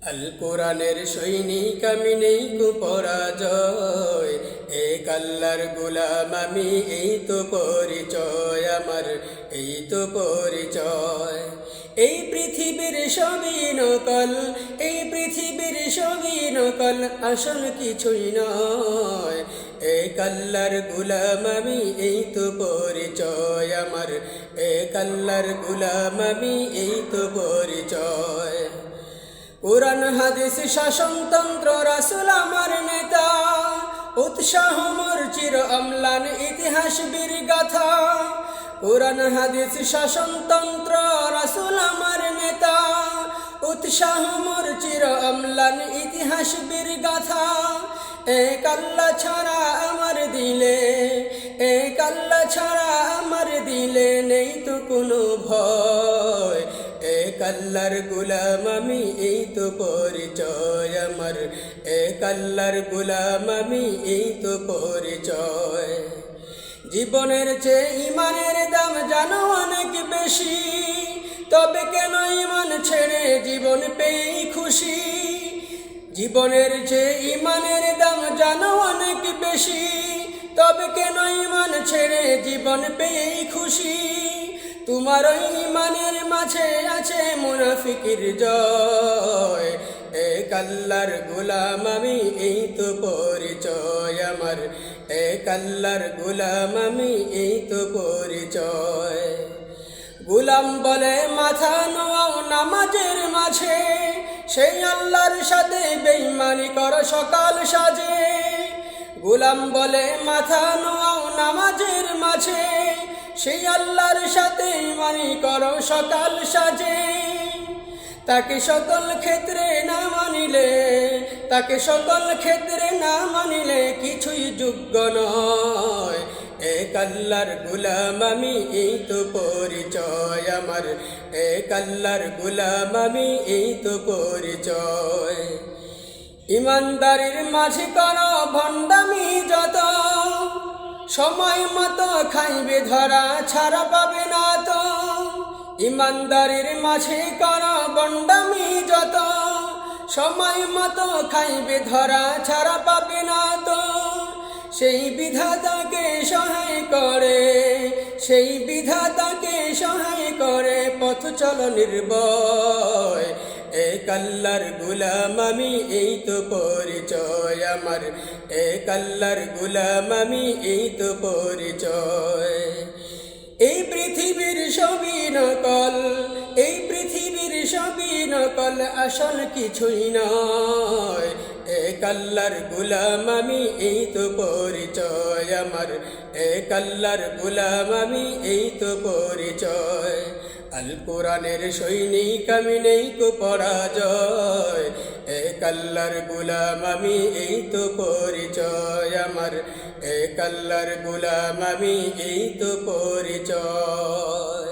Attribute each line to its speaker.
Speaker 1: আল কোরআনের সৈনিক আমি নেই কো পরাজয়, এক আল্লাহর গোলাম আমি, এই তো পরিচয় আমার, এই তো পরিচয়। এই পৃথিবীর সবই নকল, এই পৃথিবীর সবই নকল, আসল কিছুই নয়। এক আল্লাহর গোলাম আমি, এই তো পরিচয় আমার, এক আল্লাহর গোলাম আমি, এই তো পরিচয়। কোরআন হাদিস শাসনতন্ত্র রাসূল আমার নেতা, উৎসাহ মোর চির অম্লান ইতিহাস বীর গাথা। কোরআন হাদিস শাসনতন্ত্র রাসূল আমার নেতা, উৎসাহ মোর চির অম্লান ইতিহাস বীর গাথা। এক আল্লাহ ছাড়া আমার দিলে, এক আল্লাহ ছাড়া আমার দিলে নেই তো কোনো ভয়। এক আল্লাহর গোলাম আমি, এই তো পরিচয় আমার, এক আল্লাহর গোলাম আমি, এই তো পরিচয়। জীবনের চেয়ে ইমানের দাম জানো অনেক বেশি, তবে কেন ইমান ছেড়ে জীবন পেয়ে খুশি। জীবনের চেয়ে ইমানের দাম জানো অনেক বেশি, তবে কেন ইমান ছেড়ে জীবন পেয়ে খুশি। তোমার ওই ইমানের মাঝে আছে মুনাফিকির জয়। এক আল্লাহর গোলাম আমি, এই তো পরিচয় আমার, এক আল্লাহর গোলাম আমি, এই তো পরিচয়। গোলাম বলে মাথা নোয়াও নামাজের মাঝে, সেই আল্লাহর সাথে বেঈমানি কর সকাল সাজে। গোলাম বলে মাথা নোয়াও নামাজের মাঝে, সেই আল্লাহর সাথে বেঈমানি কর সকাল সাজে। তাকে সকল ক্ষেত্রে না মানিলে, তাকে সকল ক্ষেত্রে না মানিলে কিছুই যোগ্য নয়। এক আল্লাহর গোলাম আমি, এই তো পরিচয় আমার, এক আল্লাহর গোলাম আমি, এই তো পরিচয়। ইমানদারির মাঝে করো ভণ্ডামি যত, সময় মতো খাইবে ধরা, ছাড়া পাবে না তো। ইমানদারির মাঝে করো ভণ্ডামি যত, সময় মতো খাইবে ধরা, ছাড়া পাবে না তো। সেই বিধাতাকে সহায় করে, সেই বিধাতাকে সহায় করে পথ চল নির্ভয়। এক আল্লাহর গোলাম আমি, এই তো পরিচয় আমার, এক আল্লাহর গোলাম আমি, এই তো পরিচয়। এই পৃথিবীর সবই নকল, এই পৃথিবীর সবই নকল, আসল কিছুই নয়। এক আল্লাহর গোলাম আমি, এই তো পরিচয় আমার, এক আল্লাহর গোলাম আমি, এই তো পরিচয়। আল কোরআনের সৈনিক আমি নেই কো পরাজয়, এক আল্লাহর গোলাম আমি, এই তো পরিচয় আমার, এক আল্লাহর গোলাম আমি, এই তো পরিচয়।